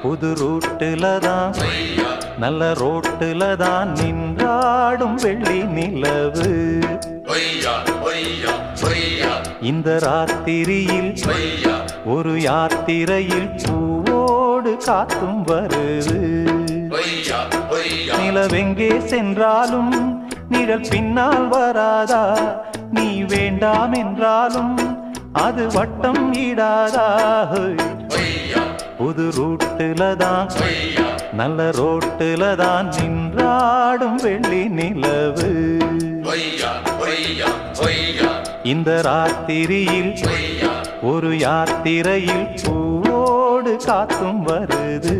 புது ரூட்டுல தான் நல்ல ரோட்டுல தான் நின்றாடும் வெள்ளி நிலவு. இந்த ராத்திரியில் ஒரு யாத்திரையில் பூவோடு காத்தும் வருது. நிலவெங்கே சென்றாலும் நிழல் பின்னால் வராதா? நீ வேண்டாம் என்றாலும் அது வட்டம் ஈடாதா? புது ரூட்டுல தான் நல்ல ரோட்டுல தான் நின்றாடும் வெள்ளி நிலவு. இந்த ராத்திரியில் ஒரு யாத்திரையில் பூவோடு காத்தும் வருது.